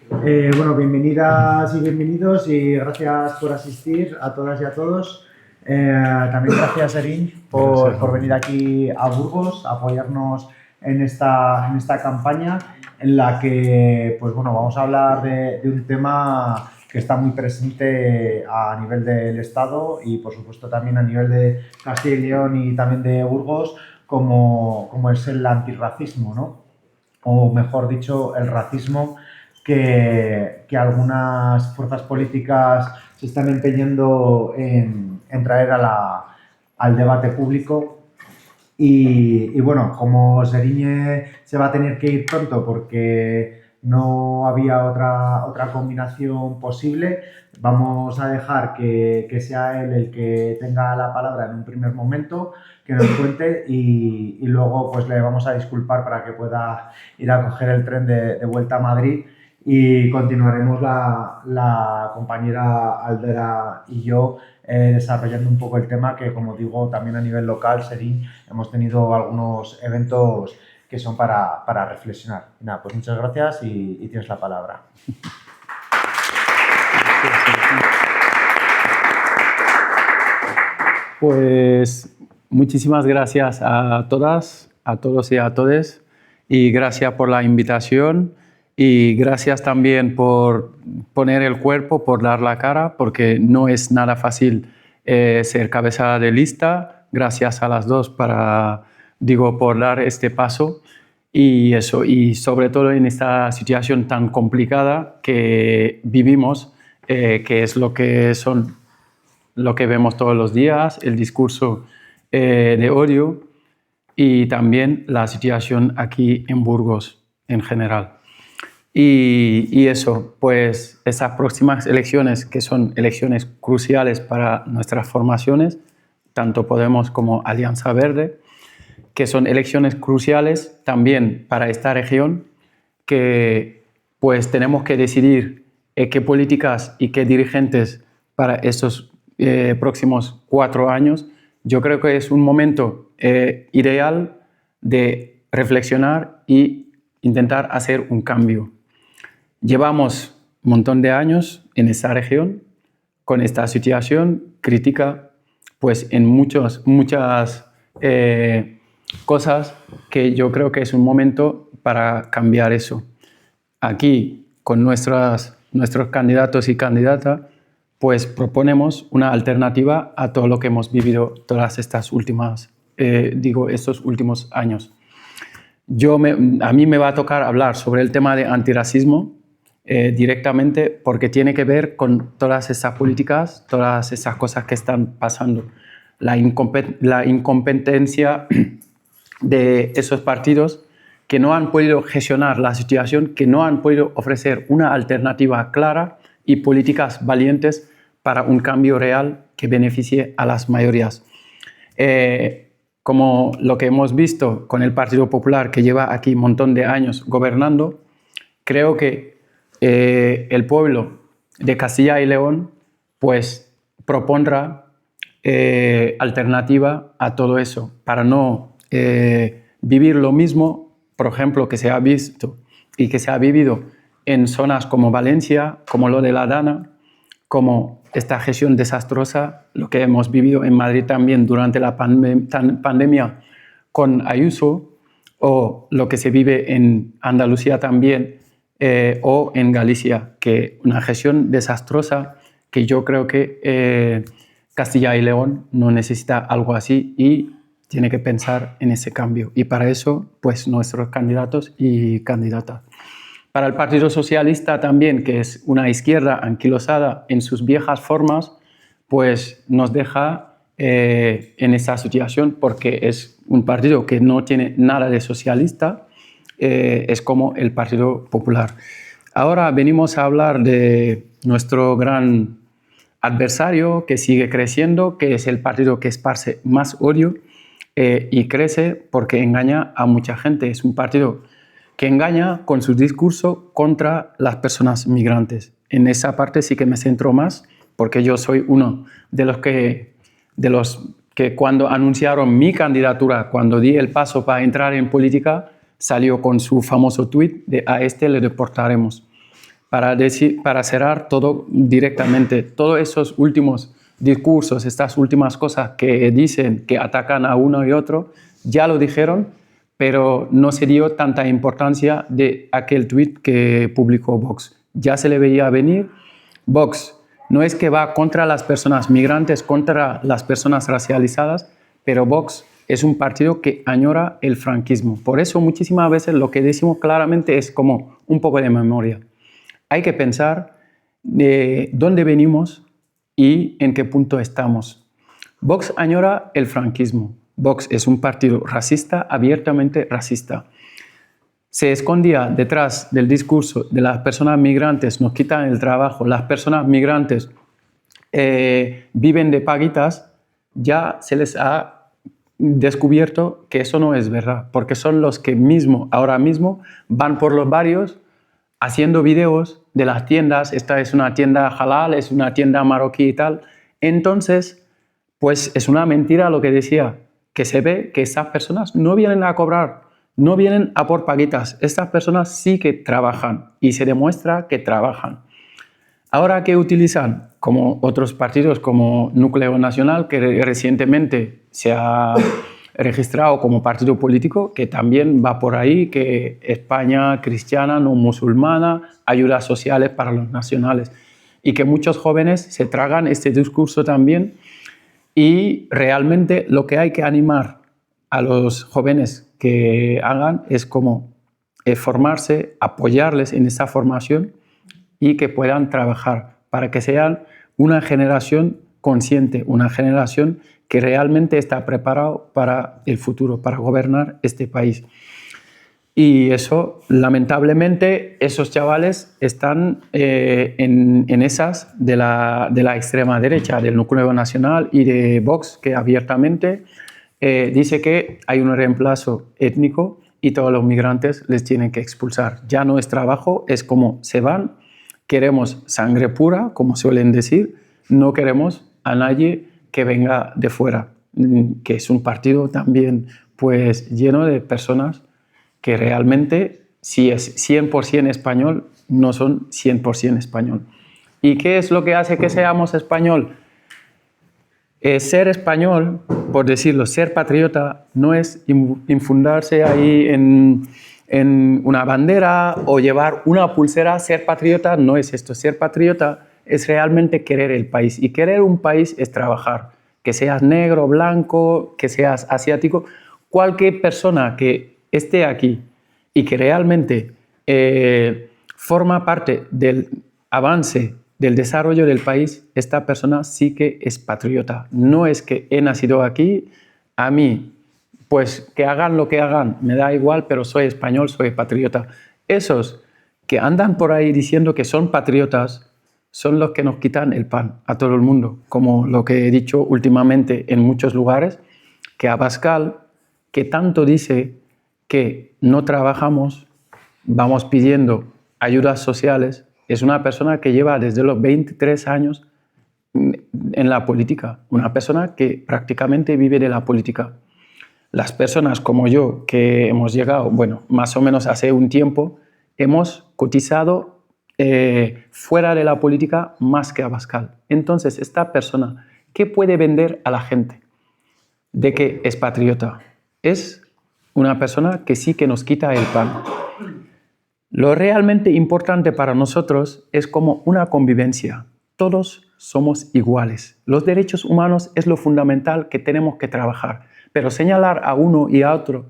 Bueno, bienvenidas y bienvenidos y gracias por asistir a todas y a todos. También gracias, Erin, por venir aquí a Burgos a apoyarnos en esta campaña en la que pues, bueno, vamos a hablar de un tema que está muy presente a nivel del Estado y, por supuesto, también a nivel de Castilla y León y también de Burgos, como es el antirracismo, ¿no? O mejor dicho, el racismo que algunas fuerzas políticas se están empeñando en traer al debate público. Y bueno, como Seriñe se va a tener que ir pronto porque no había otra combinación posible, vamos a dejar que sea él el que tenga la palabra en un primer momento, que nos cuente y luego pues le vamos a disculpar para que pueda ir a coger el tren de vuelta a Madrid y continuaremos la compañera Aldera y yo desarrollando un poco el tema que, como digo, también a nivel local, Serín, hemos tenido algunos eventos que son para reflexionar. Y nada, pues muchas gracias y tienes la palabra. Pues muchísimas gracias a todas, a todos y a todes, y gracias por la invitación y gracias también por poner el cuerpo, por dar la cara, porque no es nada fácil ser cabeza de lista. Gracias a las dos por dar este paso y eso, y sobre todo en esta situación tan complicada que vivimos, que es lo que vemos todos los días, el discurso de odio y también la situación aquí en Burgos en general. Y eso, pues esas próximas elecciones, que son elecciones cruciales para nuestras formaciones, tanto Podemos como Alianza Verde, que son elecciones cruciales también para esta región, que pues tenemos que decidir qué políticas y qué dirigentes para estos próximos 4 años. Yo creo que es un momento ideal de reflexionar y intentar hacer un cambio. Llevamos un montón de años en esta región con esta situación crítica, pues en muchas cosas que yo creo que es un momento para cambiar eso. Aquí, con nuestros candidatos y candidatas, pues proponemos una alternativa a todo lo que hemos vivido todas estas estos últimos años. A mí me va a tocar hablar sobre el tema de antirracismo directamente porque tiene que ver con todas esas políticas, todas esas cosas que están pasando. La incompetencia de esos partidos que no han podido gestionar la situación, que no han podido ofrecer una alternativa clara y políticas valientes para un cambio real que beneficie a las mayorías. Como lo que hemos visto con el Partido Popular, que lleva aquí un montón de años gobernando, creo que el pueblo de Castilla y León pues propondrá alternativa a todo eso para no vivir lo mismo, por ejemplo, que se ha visto y que se ha vivido en zonas como Valencia, como lo de la Dana, como esta gestión desastrosa, lo que hemos vivido en Madrid también durante la pandemia con Ayuso, o lo que se vive en Andalucía también, o en Galicia, que una gestión desastrosa que yo creo que Castilla y León no necesita algo así y tiene que pensar en ese cambio. Y para eso, pues nuestros candidatos y candidatas. Para el Partido Socialista también, que es una izquierda anquilosada en sus viejas formas, pues nos deja en esa situación porque es un partido que no tiene nada de socialista, es como el Partido Popular. Ahora venimos a hablar de nuestro gran adversario que sigue creciendo, que es el partido que esparce más odio y crece porque engaña a mucha gente. Es un partido que engaña con su discurso contra las personas migrantes. En esa parte sí que me centro más, porque yo soy uno de los que cuando anunciaron mi candidatura, cuando di el paso para entrar en política, salió con su famoso tuit de a este le deportaremos. para cerrar todo directamente, todos esos últimos discursos, estas últimas cosas que dicen que atacan a uno y otro, ya lo dijeron, pero no se dio tanta importancia de aquel tuit que publicó Vox. Ya se le veía venir. Vox no es que va contra las personas migrantes, contra las personas racializadas, pero Vox es un partido que añora el franquismo. Por eso muchísimas veces lo que decimos claramente es como un poco de memoria. Hay que pensar de dónde venimos y en qué punto estamos. Vox añora el franquismo. Vox es un partido racista, abiertamente racista. Se escondía detrás del discurso de las personas migrantes, nos quitan el trabajo, las personas migrantes viven de paguitas, ya se les ha descubierto que eso no es verdad, porque son los que ahora mismo van por los barrios haciendo videos de las tiendas. Esta es una tienda halal, es una tienda marroquí y tal. Entonces, pues es una mentira lo que decía, que se ve que estas personas no vienen a cobrar, no vienen a por paguitas. Estas personas sí que trabajan y se demuestra que trabajan. Ahora que utilizan, como otros partidos como Núcleo Nacional, que recientemente se ha registrado como partido político, que también va por ahí, que España cristiana, no musulmana, ayudas sociales para los nacionales, y que muchos jóvenes se tragan este discurso también, y realmente lo que hay que animar a los jóvenes que hagan es como formarse, apoyarles en esa formación y que puedan trabajar para que sean una generación consciente, una generación que realmente está preparado para el futuro, para gobernar este país. Y eso, lamentablemente, esos chavales están en esas de la extrema derecha, del Núcleo Nacional y de Vox, que abiertamente dice que hay un reemplazo étnico y todos los migrantes les tienen que expulsar. Ya no es trabajo, es como se van. Queremos sangre pura, como suelen decir, no queremos a nadie que venga de fuera, que es un partido también pues lleno de personas que realmente, si es 100% español, no son 100% español. ¿Y qué es lo que hace que seamos español? Ser español, por decirlo, ser patriota, no es infundarse ahí en una bandera o llevar una pulsera. Ser patriota no es esto. Ser patriota es realmente querer el país. Y querer un país es trabajar. Que seas negro, blanco, que seas asiático, cualquier persona que esté aquí y que realmente forma parte del avance, del desarrollo del país, esta persona sí que es patriota. No es que he nacido aquí, a mí, pues que hagan lo que hagan, me da igual, pero soy español, soy patriota. Esos que andan por ahí diciendo que son patriotas son los que nos quitan el pan a todo el mundo, como lo que he dicho últimamente en muchos lugares, que Abascal, que tanto dice que no trabajamos, vamos pidiendo ayudas sociales, es una persona que lleva desde los 23 años en la política, una persona que prácticamente vive de la política. Las personas como yo, que hemos llegado, bueno, más o menos hace un tiempo, hemos cotizado fuera de la política más que Abascal. Entonces, esta persona, ¿qué puede vender a la gente de que es patriota? Es una persona que sí que nos quita el pan. Lo realmente importante para nosotros es como una convivencia. Todos somos iguales. Los derechos humanos es lo fundamental que tenemos que trabajar. Pero señalar a uno y a otro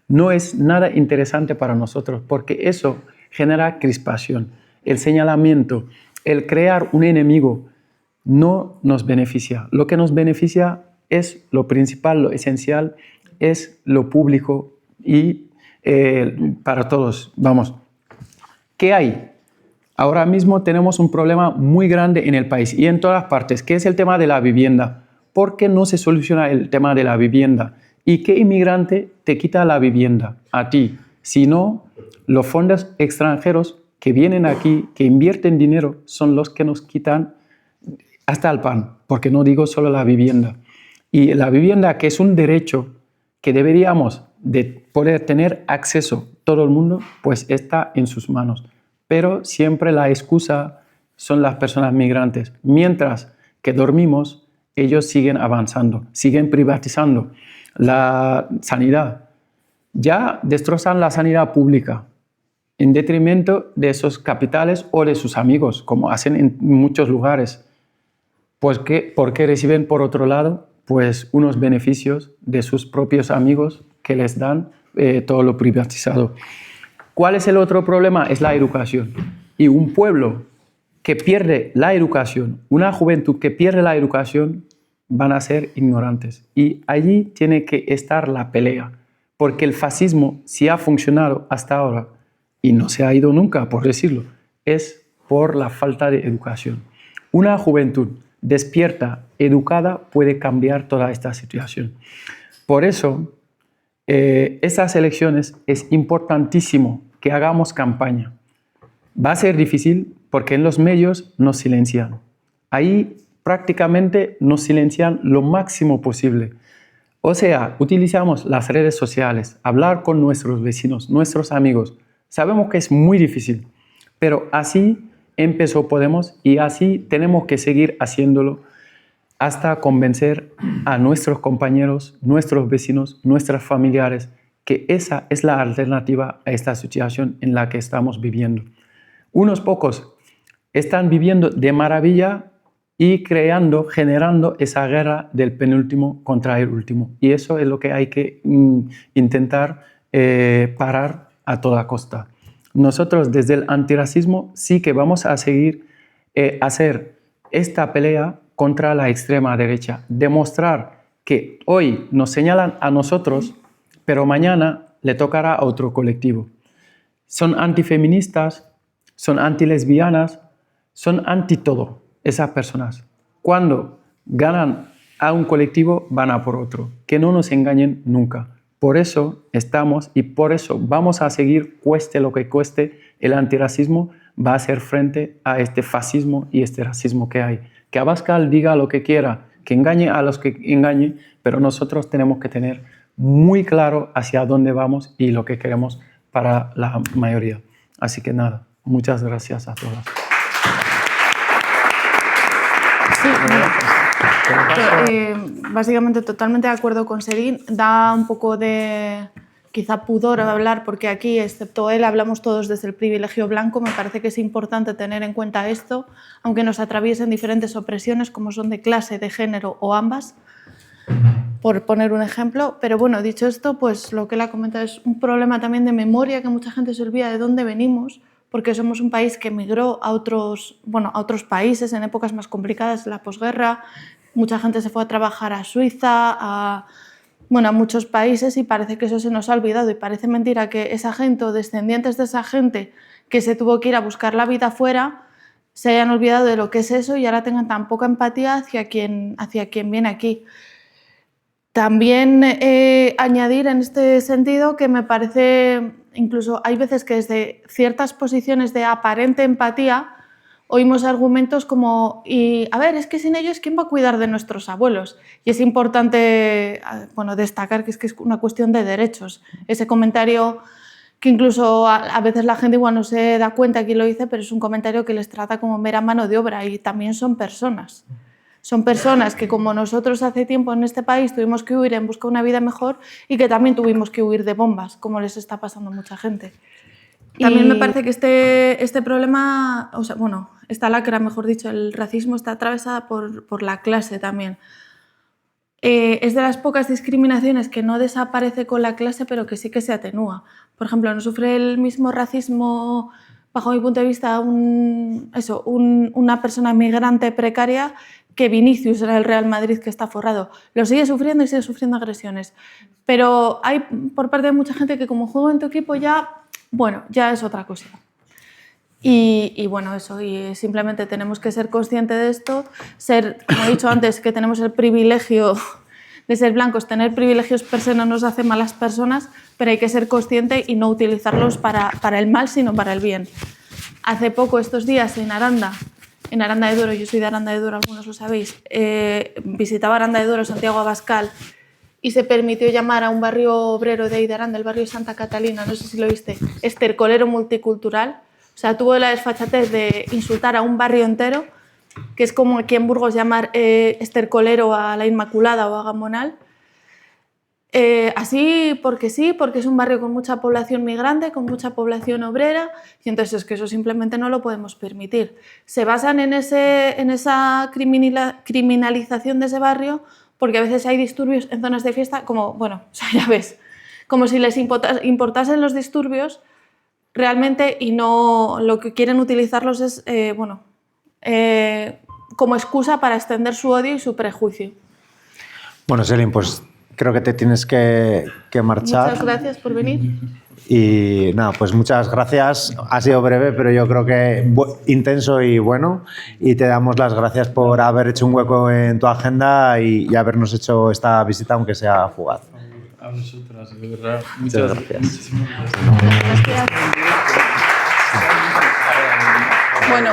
no es nada interesante para nosotros, porque eso genera crispación. El señalamiento, el crear un enemigo, no nos beneficia. Lo que nos beneficia es lo principal, lo esencial, es lo público y para todos. Vamos, ¿qué hay? Ahora mismo tenemos un problema muy grande en el país y en todas partes, que es el tema de la vivienda. ¿Por qué no se soluciona el tema de la vivienda? ¿Y qué inmigrante te quita la vivienda? A ti. Si no, los fondos extranjeros que vienen aquí, que invierten dinero, son los que nos quitan hasta el pan, porque no digo solo la vivienda. Y la vivienda, que es un derecho que deberíamos de poder tener acceso todo el mundo, pues está en sus manos. pero siempre la excusa son las personas migrantes. Mientras que dormimos, ellos siguen avanzando, siguen privatizando la sanidad. Ya destrozan la sanidad pública en detrimento de esos capitales o de sus amigos, como hacen en muchos lugares. Pues porque reciben, por otro lado, pues unos beneficios de sus propios amigos que les dan todo lo privatizado. ¿Cuál es el otro problema? Es la educación. Y un pueblo que pierde la educación, una juventud que pierde la educación, van a ser ignorantes. Y allí tiene que estar la pelea, porque el fascismo, si ha funcionado hasta ahora, y no se ha ido nunca, por decirlo, es por la falta de educación. Una juventud despierta, educada, puede cambiar toda esta situación. Por eso, estas elecciones es importantísimo que hagamos campaña. Va a ser difícil porque en los medios nos silencian. Ahí prácticamente nos silencian lo máximo posible. O sea, utilizamos las redes sociales, hablar con nuestros vecinos, nuestros amigos. Sabemos que es muy difícil, pero así empezó Podemos y así tenemos que seguir haciéndolo hasta convencer a nuestros compañeros, nuestros vecinos, nuestros familiares que esa es la alternativa a esta situación en la que estamos viviendo. Unos pocos están viviendo de maravilla y generando esa guerra del penúltimo contra el último. Y eso es lo que hay que intentar parar a toda costa. Nosotros desde el antirracismo sí que vamos a seguir hacer esta pelea contra la extrema derecha. Demostrar que hoy nos señalan a nosotros, pero mañana le tocará a otro colectivo. Son antifeministas, son antilesbianas, son anti todo esas personas. Cuando ganan a un colectivo, van a por otro. Que no nos engañen nunca. Por eso estamos y por eso vamos a seguir, cueste lo que cueste, el antirracismo va a hacer frente a este fascismo y este racismo que hay. Que Abascal diga lo que quiera, que engañe a los que engañe, pero nosotros tenemos que tener muy claro hacia dónde vamos y lo que queremos para la mayoría. Así que nada, muchas gracias a todos. Sí, básicamente totalmente de acuerdo con Serín. Da un poco de quizá pudor hablar porque aquí, excepto él, hablamos todos desde el privilegio blanco. Me parece que es importante tener en cuenta esto, aunque nos atraviesen diferentes opresiones como son de clase, de género o ambas, por poner un ejemplo. Pero bueno, dicho esto, pues lo que él ha comentado es un problema también de memoria, que mucha gente se olvida de dónde venimos, porque somos un país que emigró a otros países en épocas más complicadas de la posguerra. Mucha gente se fue a trabajar a Suiza, a muchos países, y parece que eso se nos ha olvidado. Y parece mentira que esa gente o descendientes de esa gente que se tuvo que ir a buscar la vida afuera se hayan olvidado de lo que es eso y ahora tengan tan poca empatía hacia quien viene aquí. También añadir en este sentido que me parece, incluso hay veces que desde ciertas posiciones de aparente empatía oímos argumentos como, a ver, es que sin ellos, ¿quién va a cuidar de nuestros abuelos? Y es importante destacar que es una cuestión de derechos. Ese comentario que incluso a veces la gente igual no se da cuenta quién lo dice, pero es un comentario que les trata como mera mano de obra y también son personas. Son personas que, como nosotros hace tiempo en este país tuvimos que huir en busca de una vida mejor y que también tuvimos que huir de bombas, como les está pasando a mucha gente. También me parece que este problema, esta lacra, mejor dicho, el racismo está atravesada por la clase también. Es de las pocas discriminaciones que no desaparece con la clase, pero que sí que se atenúa. Por ejemplo, no sufre el mismo racismo, bajo mi punto de vista, una persona migrante precaria que Vinicius en el Real Madrid, que está forrado. Lo sigue sufriendo y sigue sufriendo agresiones. Pero hay por parte de mucha gente que como juega en tu equipo ya es otra cosa. Y simplemente tenemos que ser conscientes de esto, como he dicho antes, que tenemos el privilegio de ser blancos. Tener privilegios per se no nos hace malas personas, pero hay que ser consciente y no utilizarlos para el mal, sino para el bien. Hace poco, estos días, en Aranda de Duero, yo soy de Aranda de Duero, algunos lo sabéis, visitaba Aranda de Duero, Santiago Abascal, y se permitió llamar a un barrio obrero de ahí de Aranda, el barrio Santa Catalina, no sé si lo viste, estercolero multicultural, O sea, tuvo la desfachatez de insultar a un barrio entero, que es como aquí en Burgos llamar estercolero a la Inmaculada o a Gamonal. Así porque sí, porque es un barrio con mucha población migrante, con mucha población obrera, y entonces es que eso simplemente no lo podemos permitir. Se basan en esa criminalización de ese barrio porque a veces hay disturbios en zonas de fiesta, como, bueno, o sea, ya ves, como si les importasen los disturbios realmente y no lo que quieren utilizarlos es, como excusa para extender su odio y su prejuicio. Bueno, Selin, pues creo que te tienes que marchar. Muchas gracias por venir. Y nada, pues muchas gracias. Ha sido breve, pero yo creo que intenso y bueno. Y te damos las gracias por haber hecho un hueco en tu agenda y habernos hecho esta visita, aunque sea fugaz. A vosotras, de verdad. Muchas gracias. Muchísimas gracias. Gracias. Bueno,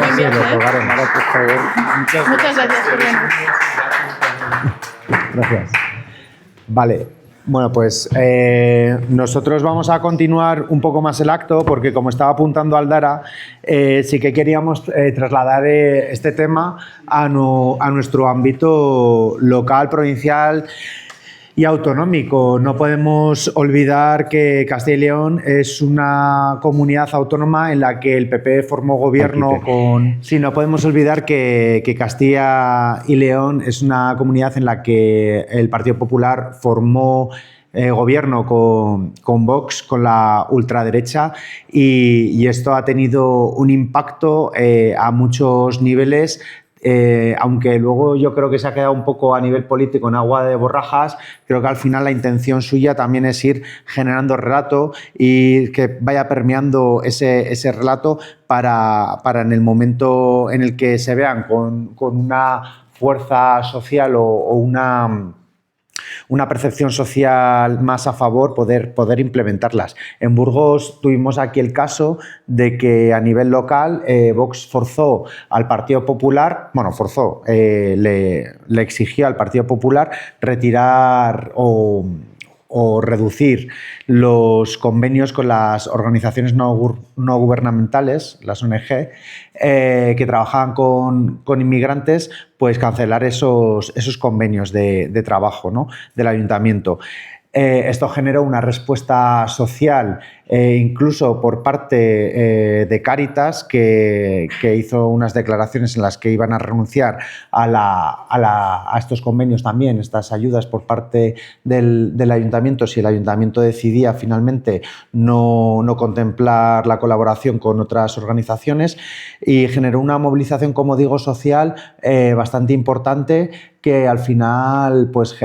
buen viaje, ¿eh? Por favor. Muchas gracias por venir. Gracias. Vale. Bueno, pues nosotros vamos a continuar un poco más el acto porque, como estaba apuntando Aldara, sí que queríamos trasladar este tema a nuestro ámbito local, provincial y autonómico. No podemos olvidar que Castilla y León es una comunidad autónoma en la que el PP formó gobierno con... Sí, no podemos olvidar que Castilla y León es una comunidad en la que el Partido Popular formó gobierno con Vox, con la ultraderecha, y esto ha tenido un impacto a muchos niveles. Aunque luego yo creo que se ha quedado un poco a nivel político en agua de borrajas, creo que al final la intención suya también es ir generando relato y que vaya permeando ese relato para en el momento en el que se vean con una fuerza social o una percepción social más a favor, poder implementarlas. En Burgos tuvimos aquí el caso de que a nivel local Vox forzó al Partido Popular, le exigió al Partido Popular retirar o reducir los convenios con las organizaciones no gubernamentales, las ONG, que trabajaban con inmigrantes, pues cancelar esos convenios de trabajo, ¿no?, del ayuntamiento. Esto generó una respuesta social, incluso por parte de Cáritas, que hizo unas declaraciones en las que iban a renunciar a estos convenios también, estas ayudas por parte del ayuntamiento, si el ayuntamiento decidía finalmente no contemplar la colaboración con otras organizaciones, y generó una movilización, como digo, social bastante importante, que al final pues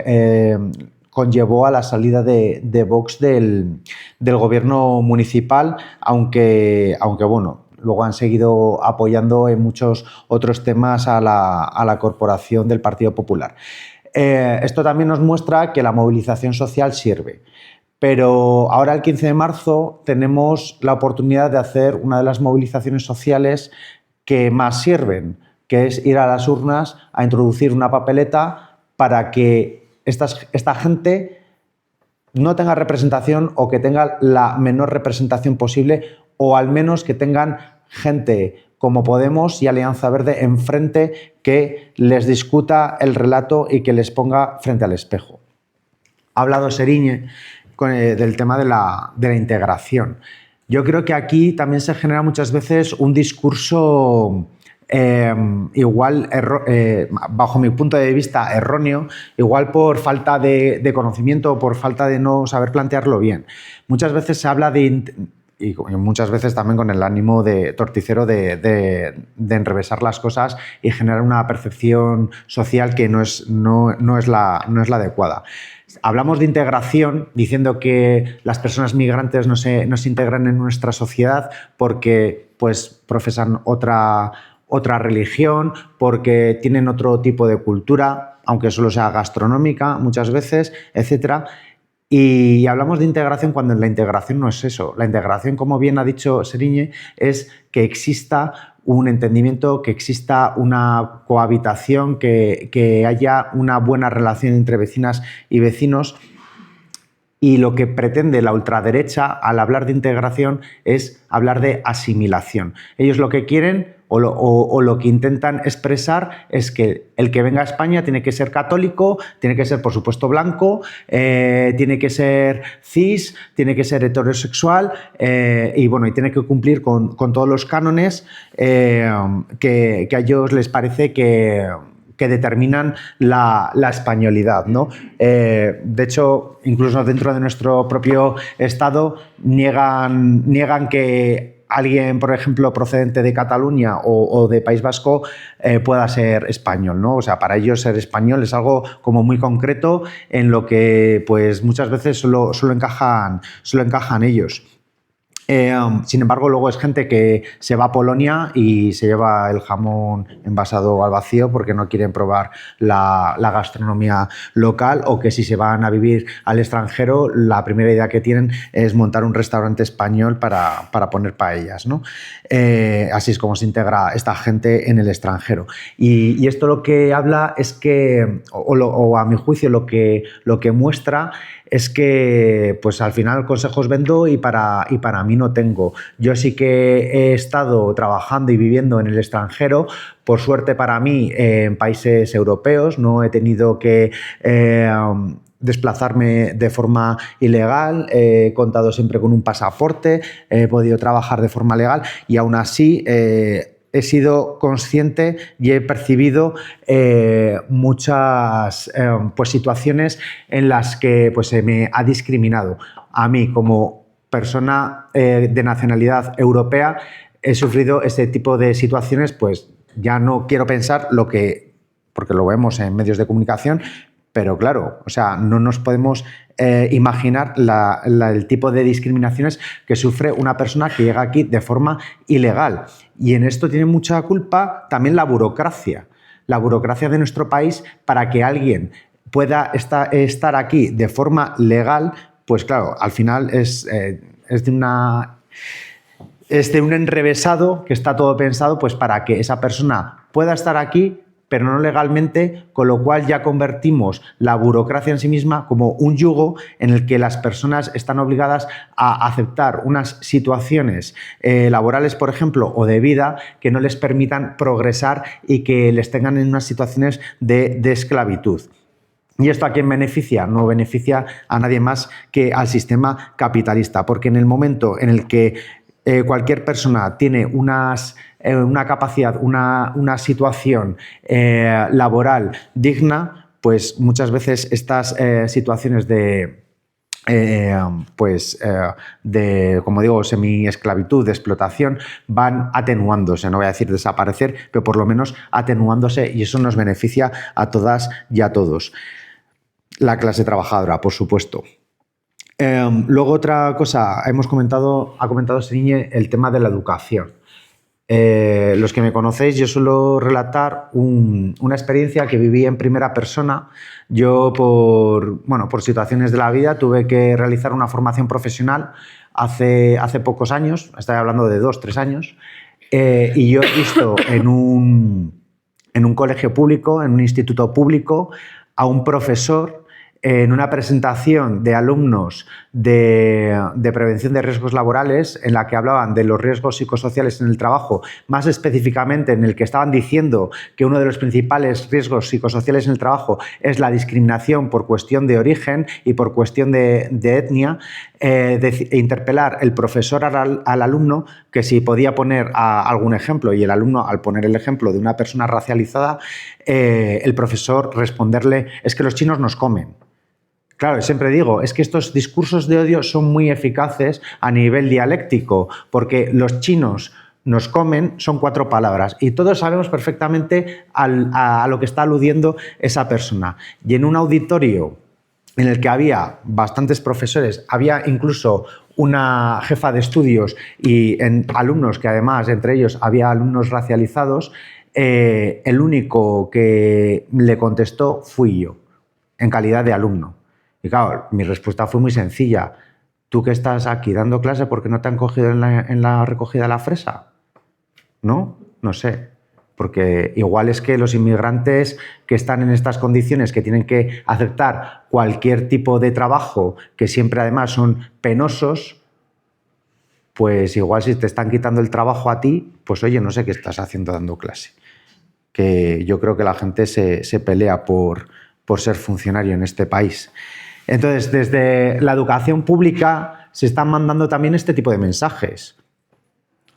conllevó a la salida de Vox del gobierno municipal, aunque bueno, luego han seguido apoyando en muchos otros temas a la corporación del Partido Popular. Esto también nos muestra que la movilización social sirve. Pero ahora, el 15 de marzo, tenemos la oportunidad de hacer una de las movilizaciones sociales que más sirven, que es ir a las urnas a introducir una papeleta para que esta gente no tenga representación, o que tenga la menor representación posible, o al menos que tengan gente como Podemos y Alianza Verde enfrente que les discuta el relato y que les ponga frente al espejo. Ha hablado Serigne del tema de la integración. Yo creo que aquí también se genera muchas veces un discurso bajo mi punto de vista erróneo, igual por falta de conocimiento o por falta de no saber plantearlo bien. Muchas veces se habla y muchas veces también con el ánimo torticero de enrevesar las cosas y generar una percepción social que no es la adecuada. Hablamos de integración diciendo que las personas migrantes no se integran en nuestra sociedad porque pues profesan otra religión, porque tienen otro tipo de cultura, aunque solo sea gastronómica muchas veces, etc. Y hablamos de integración cuando la integración no es eso. La integración, como bien ha dicho Serigne, es que exista un entendimiento, que exista una cohabitación, que haya una buena relación entre vecinas y vecinos. Y lo que pretende la ultraderecha al hablar de integración es hablar de asimilación. Ellos lo que quieren o lo que intentan expresar es que el que venga a España tiene que ser católico, tiene que ser, por supuesto, blanco, tiene que ser cis, tiene que ser heterosexual y tiene que cumplir con todos los cánones que a ellos les parece que determinan la españolidad, ¿no? De hecho, incluso dentro de nuestro propio Estado niegan que alguien, por ejemplo, procedente de Cataluña o de País Vasco pueda ser español, ¿no? O sea, para ellos ser español es algo como muy concreto en lo que pues muchas veces solo encajan ellos. Sin embargo, luego es gente que se va a Polonia y se lleva el jamón envasado al vacío porque no quieren probar la gastronomía local, o que si se van a vivir al extranjero, la primera idea que tienen es montar un restaurante español para poner paellas, ¿no? Así es como se integra esta gente en el extranjero. Y esto lo que habla es que, o a mi juicio lo que muestra es que pues al final consejos vendo y para mí no tengo. Yo sí que he estado trabajando y viviendo en el extranjero, por suerte para mí, en países europeos. No he tenido que desplazarme de forma ilegal, he contado siempre con un pasaporte, he podido trabajar de forma legal y aún así he sido consciente y he percibido muchas pues situaciones en las que pues, se me ha discriminado. A mí, como persona de nacionalidad europea, he sufrido este tipo de situaciones, pues ya no quiero pensar porque lo vemos en medios de comunicación, pero claro, o sea, no nos podemos imaginar el tipo de discriminaciones que sufre una persona que llega aquí de forma ilegal. Y en esto tiene mucha culpa también la burocracia de nuestro país para que alguien pueda estar aquí de forma legal. Pues claro, al final es de un enrevesado que está todo pensado pues para que esa persona pueda estar aquí, pero no legalmente, con lo cual ya convertimos la burocracia en sí misma como un yugo en el que las personas están obligadas a aceptar unas situaciones laborales, por ejemplo, o de vida que no les permitan progresar y que les tengan en unas situaciones de esclavitud. ¿Y esto a quién beneficia? No beneficia a nadie más que al sistema capitalista, porque en el momento en el que cualquier persona tiene una capacidad, una situación laboral digna, pues muchas veces estas situaciones de como digo, semi-esclavitud, de explotación, van atenuándose. No voy a decir desaparecer, pero por lo menos atenuándose, y eso nos beneficia a todas y a todos. La clase trabajadora, por supuesto. Luego otra cosa, ha comentado Serigne el tema de la educación. Los que me conocéis, yo suelo relatar una experiencia que viví en primera persona. Yo, por situaciones de la vida, tuve que realizar una formación profesional hace pocos años, estoy hablando de 2-3 años, y yo he visto en un colegio público, en un instituto público, a un profesor en una presentación de alumnos de prevención de riesgos laborales, en la que hablaban de los riesgos psicosociales en el trabajo, más específicamente en el que estaban diciendo que uno de los principales riesgos psicosociales en el trabajo es la discriminación por cuestión de origen y por cuestión de etnia, interpelar el profesor al alumno que si podía poner algún ejemplo, y el alumno, al poner el ejemplo de una persona racializada, el profesor responderle: es que los chinos nos comen. Claro, siempre digo, es que estos discursos de odio son muy eficaces a nivel dialéctico, porque los chinos nos comen son 4 palabras y todos sabemos perfectamente a lo que está aludiendo esa persona. Y en un auditorio en el que había bastantes profesores, había incluso una jefa de estudios y alumnos que además entre ellos había alumnos racializados, el único que le contestó fui yo, en calidad de alumno. Y claro, mi respuesta fue muy sencilla: ¿tú que estás aquí dando clase porque no te han cogido en la recogida de la fresa? ¿No? No sé. Porque igual es que los inmigrantes que están en estas condiciones, que tienen que aceptar cualquier tipo de trabajo, que siempre además son penosos, pues igual si te están quitando el trabajo a ti, pues oye, no sé qué estás haciendo dando clase. Que yo creo que la gente se pelea por ser funcionario en este país. Entonces, desde la educación pública se están mandando también este tipo de mensajes.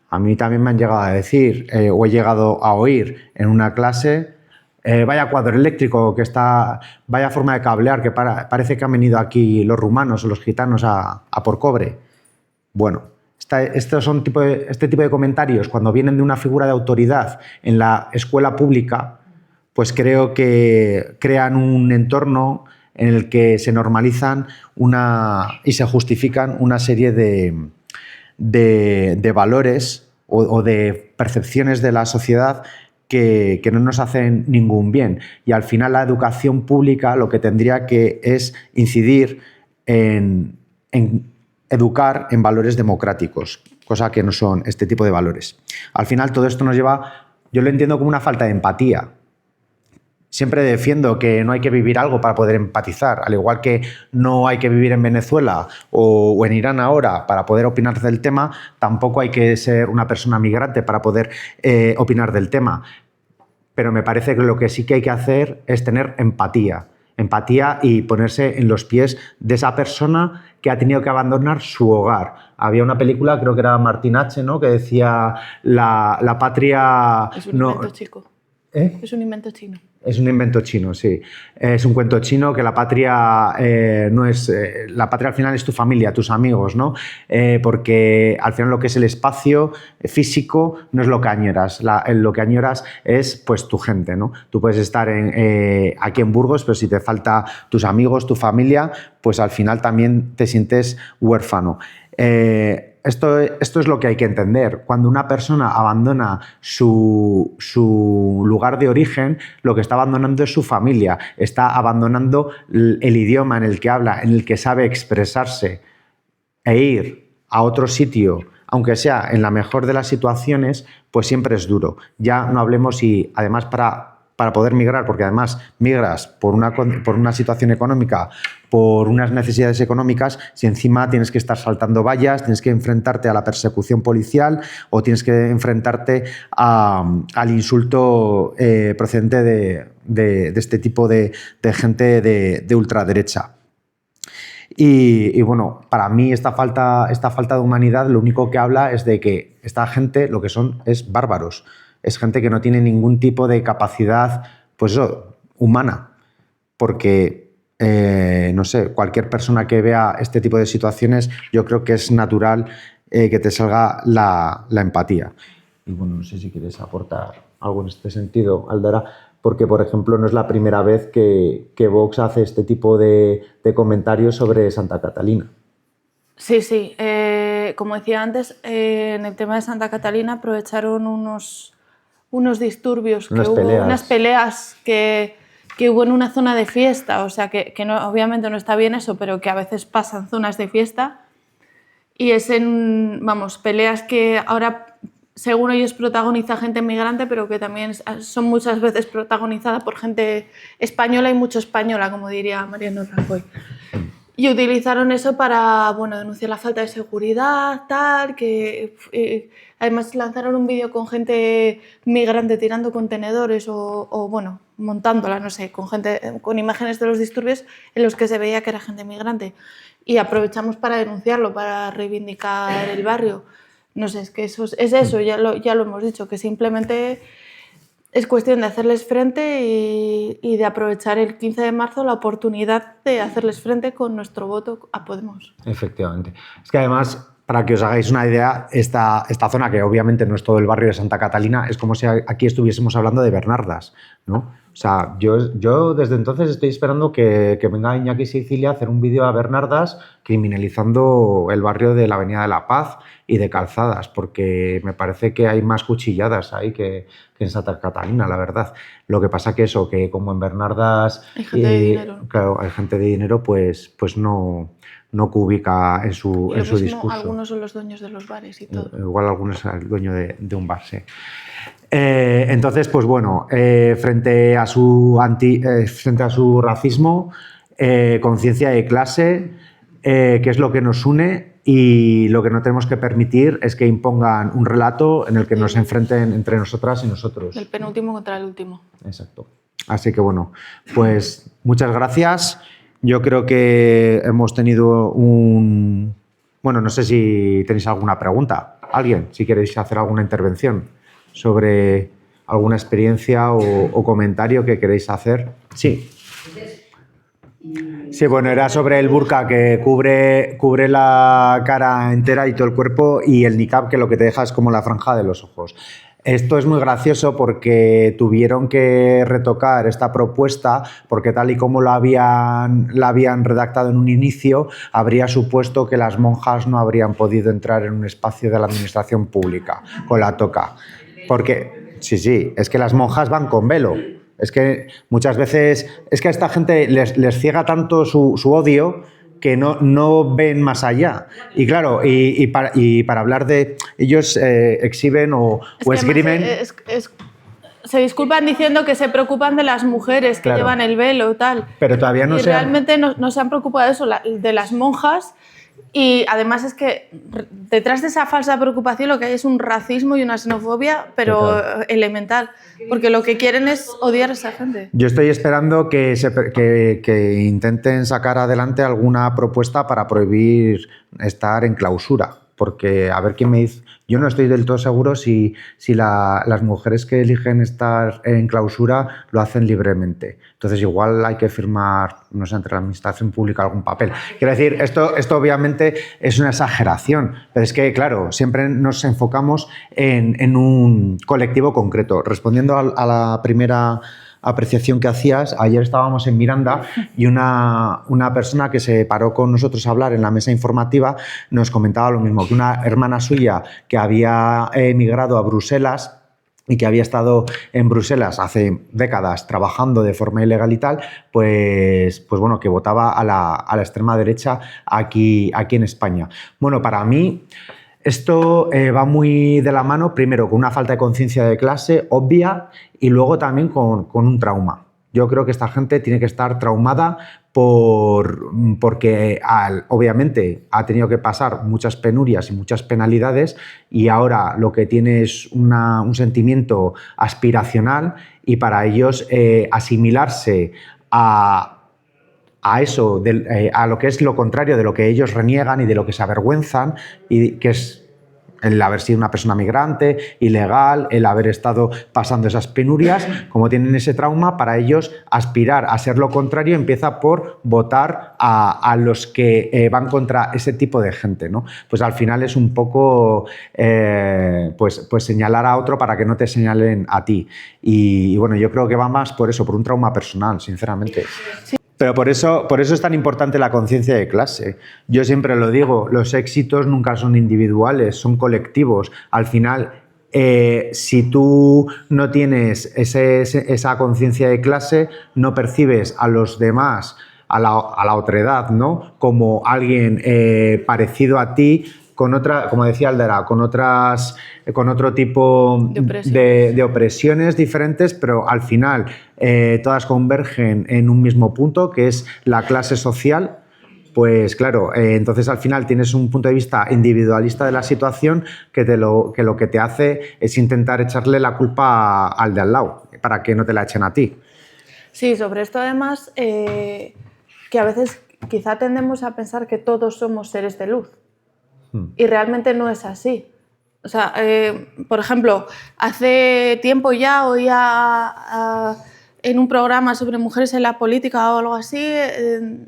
A mí también me han llegado a decir, o he llegado a oír en una clase, vaya cuadro eléctrico, vaya forma de cablear, que parece que han venido aquí los rumanos o los gitanos a por cobre. Bueno, este tipo de comentarios, cuando vienen de una figura de autoridad en la escuela pública, pues creo que crean un entorno en el que se normalizan y se justifican una serie de valores o de percepciones de la sociedad que no nos hacen ningún bien. Y al final la educación pública lo que tendría que es incidir en educar en valores democráticos, cosa que no son este tipo de valores. Al final todo esto nos lleva, yo lo entiendo como una falta de empatía. Siempre defiendo que no hay que vivir algo para poder empatizar, al igual que no hay que vivir en Venezuela o en Irán ahora para poder opinar del tema, tampoco hay que ser una persona migrante para poder opinar del tema. Pero me parece que lo que sí que hay que hacer es tener empatía y ponerse en los pies de esa persona que ha tenido que abandonar su hogar. Había una película, creo que era Martin H., ¿no?, que decía la patria... Es un invento chico. Es un invento chino. Es un invento chino, sí. Es un cuento chino que la patria no es... la patria al final es tu familia, tus amigos, ¿no? Porque al final lo que es el espacio físico no es lo que añoras. Lo que añoras es pues tu gente, ¿no? Tú puedes estar aquí en Burgos, pero si te falta tus amigos, tu familia, pues al final también te sientes huérfano. Esto es lo que hay que entender. Cuando una persona abandona su lugar de origen, lo que está abandonando es su familia, está abandonando el idioma en el que habla, en el que sabe expresarse, e ir a otro sitio, aunque sea en la mejor de las situaciones, pues siempre es duro. Ya no hablemos si además para poder migrar, porque además migras por una situación económica, por unas necesidades económicas, si encima tienes que estar saltando vallas, tienes que enfrentarte a la persecución policial o tienes que enfrentarte al insulto procedente de este tipo de gente de ultraderecha. Y bueno, para mí esta falta de humanidad lo único que habla es de que esta gente lo que son es bárbaros. Es gente que no tiene ningún tipo de capacidad, pues eso, humana. Porque, no sé, cualquier persona que vea este tipo de situaciones, yo creo que es natural que te salga la empatía. Y bueno, no sé si quieres aportar algo en este sentido, Aldara, porque, por ejemplo, no es la primera vez que Vox hace este tipo de comentarios sobre Santa Catalina. Sí, sí. Como decía antes, en el tema de Santa Catalina aprovecharon unos disturbios, unas peleas que hubo en una zona de fiesta, o sea que no, obviamente no está bien eso, pero que a veces pasan zonas de fiesta y es peleas que ahora, según ellos, protagoniza gente migrante, pero que también son muchas veces protagonizadas por gente española y mucho española, como diría Mariano Rajoy. Y utilizaron eso para, denunciar la falta de seguridad, tal, que además lanzaron un vídeo con gente migrante tirando contenedores o montándola, no sé, con imágenes de los disturbios en los que se veía que era gente migrante. Y aprovechamos para denunciarlo, para reivindicar el barrio. No sé, es que eso es eso, ya lo hemos dicho, que simplemente es cuestión de hacerles frente y de aprovechar el 15 de marzo la oportunidad de hacerles frente con nuestro voto a Podemos. Efectivamente. Es que además, para que os hagáis una idea, esta zona, que obviamente no es todo el barrio de Santa Catalina, es como si aquí estuviésemos hablando de Bernardas, ¿no? O sea, yo desde entonces estoy esperando que venga Iñaki Sicilia a hacer un vídeo a Bernardas criminalizando el barrio de la Avenida de la Paz y de Calzadas, porque me parece que hay más cuchilladas ahí que en Santa Catalina, la verdad. Lo que pasa que eso, que como en Bernardas... Hay gente de dinero. Claro, hay gente de dinero, pues no cubica en su discurso. Algunos son los dueños de los bares y todo. Igual algunos es el dueño de un bar, sí. Entonces, pues bueno, frente a su racismo, conciencia de clase, que es lo que nos une, y lo que no tenemos que permitir es que impongan un relato en el que nos enfrenten entre nosotras y nosotros. El penúltimo contra el último. Exacto. Así que bueno, pues muchas gracias. Yo creo que hemos tenido un... Bueno, no sé si tenéis alguna pregunta. Alguien, si queréis hacer alguna intervención sobre alguna experiencia o comentario que queréis hacer. Sí. Sí, bueno, era sobre el burka, que cubre la cara entera y todo el cuerpo, y el niqab, que lo que te deja es como la franja de los ojos. Esto es muy gracioso porque tuvieron que retocar esta propuesta porque tal y como la habían redactado en un inicio, habría supuesto que las monjas no habrían podido entrar en un espacio de la administración pública con la toca. Porque, sí, es que las monjas van con velo. Es que muchas veces, es que a esta gente les ciega tanto su odio que no ven más allá. Y claro, y para hablar de... Ellos exhiben o esgrimen... Se disculpan diciendo que se preocupan de las mujeres que Claro. llevan el velo y tal. Pero todavía no y se han... realmente no se han preocupado de eso, de las monjas. Y además es que detrás de esa falsa preocupación lo que hay es un racismo y una xenofobia, pero Total. elemental. Porque lo que quieren es odiar a esa gente. Yo estoy esperando que intenten sacar adelante alguna propuesta para prohibir estar en clausura, porque a ver quién me dice... Yo no estoy del todo seguro si las mujeres que eligen estar en clausura lo hacen libremente. Entonces igual hay que firmar, no sé, entre la administración pública algún papel. Quiero decir, esto obviamente es una exageración, pero es que, claro, siempre nos enfocamos en un colectivo concreto. Respondiendo a la primera apreciación que hacías, ayer estábamos en Miranda y una persona que se paró con nosotros a hablar en la mesa informativa nos comentaba lo mismo, que una hermana suya que había emigrado a Bruselas y que había estado en Bruselas hace décadas trabajando de forma ilegal y tal, pues bueno, que votaba a la extrema derecha aquí en España. Bueno, para mí... Esto va muy de la mano, primero, con una falta de conciencia de clase obvia y luego también con un trauma. Yo creo que esta gente tiene que estar traumada porque obviamente ha tenido que pasar muchas penurias y muchas penalidades y ahora lo que tiene es un sentimiento aspiracional y para ellos asimilarse a eso, a lo que es lo contrario de lo que ellos reniegan y de lo que se avergüenzan, y que es el haber sido una persona migrante, ilegal, el haber estado pasando esas penurias. Como tienen ese trauma, para ellos aspirar a ser lo contrario empieza por votar a los que van contra ese tipo de gente, ¿no? Pues al final es un poco pues señalar a otro para que no te señalen a ti. Y bueno, yo creo que va más por eso, por un trauma personal, sinceramente. Sí. Pero por eso es tan importante la conciencia de clase. Yo siempre lo digo, los éxitos nunca son individuales, son colectivos. Al final, si tú no tienes esa conciencia de clase, no percibes a los demás, a la otredad, ¿no?, como alguien parecido a ti, con otra, como decía Aldara, con otro tipo de opresiones diferentes, pero al final todas convergen en un mismo punto, que es la clase social. Pues claro, entonces al final tienes un punto de vista individualista de la situación que lo que te hace es intentar echarle la culpa al de al lado, para que no te la echen a ti. Sí, sobre esto además, que a veces quizá tendemos a pensar que todos somos seres de luz. Y realmente no es así. O sea, por ejemplo, hace tiempo ya oía en un programa sobre mujeres en la política o algo así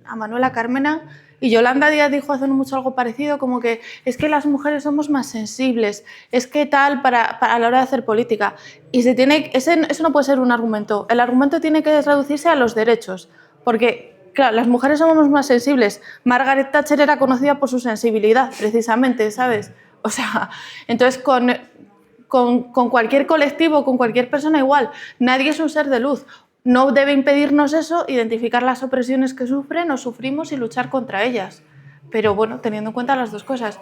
a Manuela Carmena, y Yolanda Díaz dijo hace no mucho algo parecido, como que es que las mujeres somos más sensibles, es que tal a la hora de hacer política. Y eso no puede ser un argumento. El argumento tiene que reducirse a los derechos, porque... Claro, las mujeres somos más sensibles. Margaret Thatcher era conocida por su sensibilidad, precisamente, ¿sabes? O sea, entonces con cualquier colectivo, con cualquier persona igual, nadie es un ser de luz. No debe impedirnos eso, identificar las opresiones que sufren o sufrimos y luchar contra ellas. Pero bueno, teniendo en cuenta las dos cosas.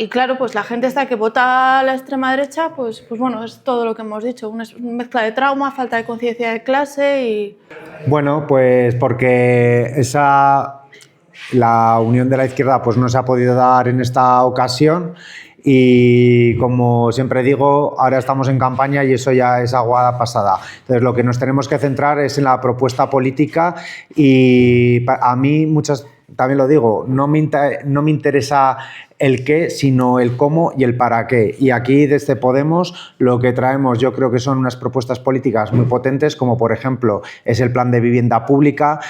Y claro, pues la gente esta que vota a la extrema derecha, pues bueno, es todo lo que hemos dicho, una mezcla de trauma, falta de conciencia de clase y... Bueno, pues porque la unión de la izquierda pues no se ha podido dar en esta ocasión y, como siempre digo, ahora estamos en campaña y eso ya es agua pasada. Entonces, lo que nos tenemos que centrar es en la propuesta política y a mí también lo digo, no me interesa el qué, sino el cómo y el para qué. Y aquí desde Podemos lo que traemos yo creo que son unas propuestas políticas muy potentes, como por ejemplo es el plan de vivienda pública,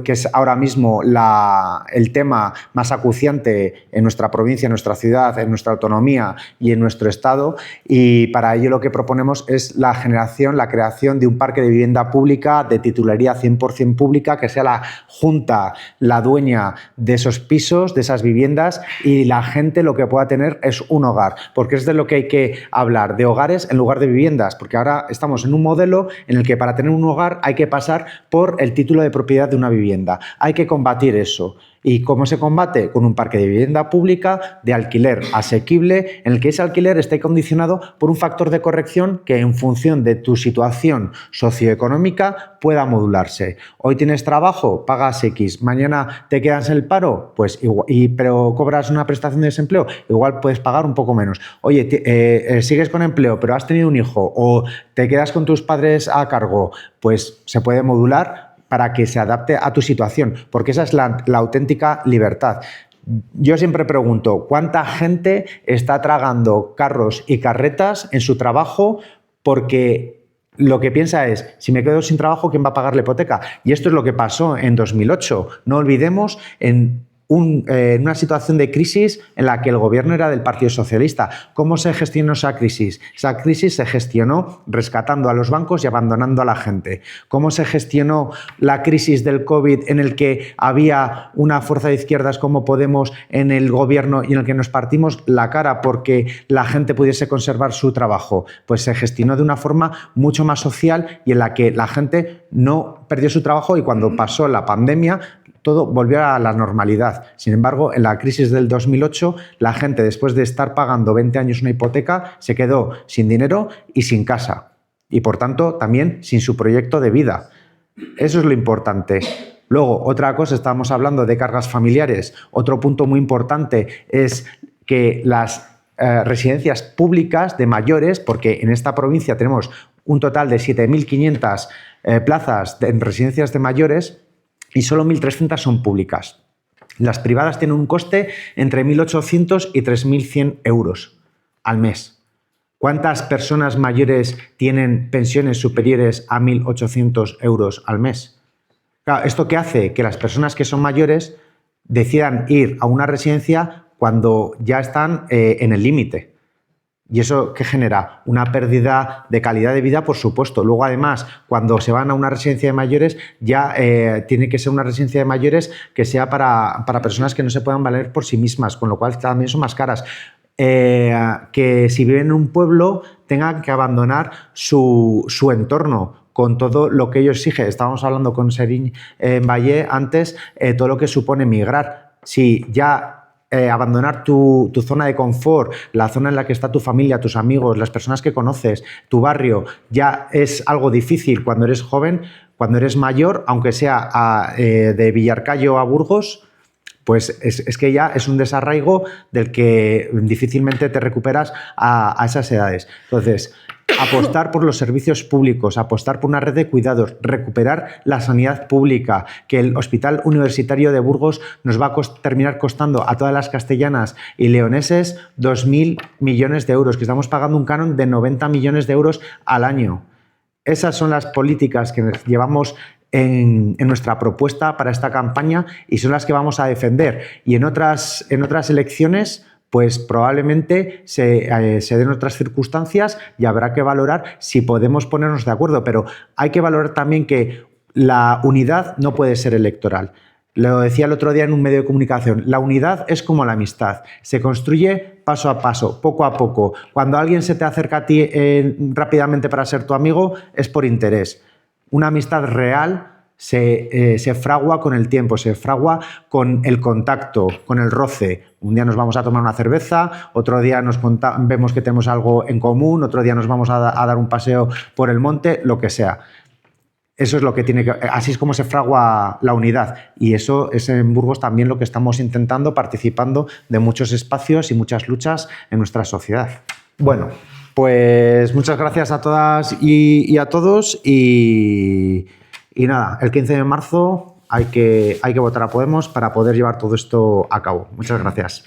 que es ahora mismo el tema más acuciante en nuestra provincia, en nuestra ciudad, en nuestra autonomía y en nuestro estado. Y para ello lo que proponemos es la creación de un parque de vivienda pública de titularidad 100% pública, que sea la Junta la dueña de esos pisos, de esas viviendas, y la gente lo que pueda tener es un hogar, porque es de lo que hay que hablar, de hogares en lugar de viviendas, porque ahora estamos en un modelo en el que para tener un hogar hay que pasar por el título de propiedad de una vivienda. Hay que combatir eso. ¿Y cómo se combate? Con un parque de vivienda pública de alquiler asequible, en el que ese alquiler esté condicionado por un factor de corrección que, en función de tu situación socioeconómica, pueda modularse. Hoy tienes trabajo, pagas X, mañana te quedas en el paro, pues igual, pero cobras una prestación de desempleo, igual puedes pagar un poco menos. Oye, sigues con empleo, pero has tenido un hijo o te quedas con tus padres a cargo, pues se puede modular para que se adapte a tu situación, porque esa es la auténtica libertad. Yo siempre pregunto, ¿cuánta gente está tragando carros y carretas en su trabajo porque lo que piensa es, si me quedo sin trabajo, ¿quién va a pagar la hipoteca? Y esto es lo que pasó en 2008. No olvidemos en una situación de crisis en la que el gobierno era del Partido Socialista. ¿Cómo se gestionó esa crisis? Esa crisis se gestionó rescatando a los bancos y abandonando a la gente. ¿Cómo se gestionó la crisis del COVID, en el que había una fuerza de izquierdas como Podemos en el gobierno y en el que nos partimos la cara porque la gente pudiese conservar su trabajo? Pues se gestionó de una forma mucho más social y en la que la gente no perdió su trabajo, y cuando pasó la pandemia todo volvió a la normalidad. Sin embargo, en la crisis del 2008, la gente, después de estar pagando 20 años una hipoteca, se quedó sin dinero y sin casa. Y, por tanto, también sin su proyecto de vida. Eso es lo importante. Luego, otra cosa, estábamos hablando de cargas familiares. Otro punto muy importante es que las residencias públicas de mayores, porque en esta provincia tenemos un total de 7.500 plazas en residencias de mayores, y solo 1.300 son públicas. Las privadas tienen un coste entre 1.800 y 3.100 euros al mes. ¿Cuántas personas mayores tienen pensiones superiores a 1.800 euros al mes? Claro, ¿esto qué hace? Que las personas que son mayores decidan ir a una residencia cuando ya están en el límite. ¿Y eso qué genera? Una pérdida de calidad de vida, por supuesto. Luego, además, cuando se van a una residencia de mayores, ya tiene que ser una residencia de mayores que sea para personas que no se puedan valer por sí mismas, con lo cual también son más caras. Que si viven en un pueblo tengan que abandonar su entorno con todo lo que ello exige. Estábamos hablando con Serín en Valle antes, todo lo que supone migrar. Si ya abandonar tu zona de confort, la zona en la que está tu familia, tus amigos, las personas que conoces, tu barrio, ya es algo difícil cuando eres joven. Cuando eres mayor, aunque sea de Villarcayo a Burgos, pues es que ya es un desarraigo del que difícilmente te recuperas a esas edades. Entonces, apostar por los servicios públicos, apostar por una red de cuidados, recuperar la sanidad pública, que el Hospital Universitario de Burgos nos va a terminar costando a todas las castellanas y leoneses 2.000 millones de euros, que estamos pagando un canon de 90 millones de euros al año. Esas son las políticas que llevamos en nuestra propuesta para esta campaña y son las que vamos a defender. Y en otras elecciones, pues probablemente se den otras circunstancias y habrá que valorar si podemos ponernos de acuerdo. Pero hay que valorar también que la unidad no puede ser electoral. Lo decía el otro día en un medio de comunicación, la unidad es como la amistad, se construye paso a paso, poco a poco. Cuando alguien se te acerca a ti rápidamente para ser tu amigo, es por interés. Una amistad real se fragua con el tiempo, se fragua con el contacto, con el roce. Un día nos vamos a tomar una cerveza, otro día vemos que tenemos algo en común, otro día nos vamos a dar un paseo por el monte, lo que sea. Eso es lo que tiene que... Así es como se fragua la unidad. Y eso es en Burgos también lo que estamos intentando, participando de muchos espacios y muchas luchas en nuestra sociedad. Bueno, pues muchas gracias a todas y a todos. Y nada, el 15 de marzo hay que votar a Podemos para poder llevar todo esto a cabo. Muchas gracias.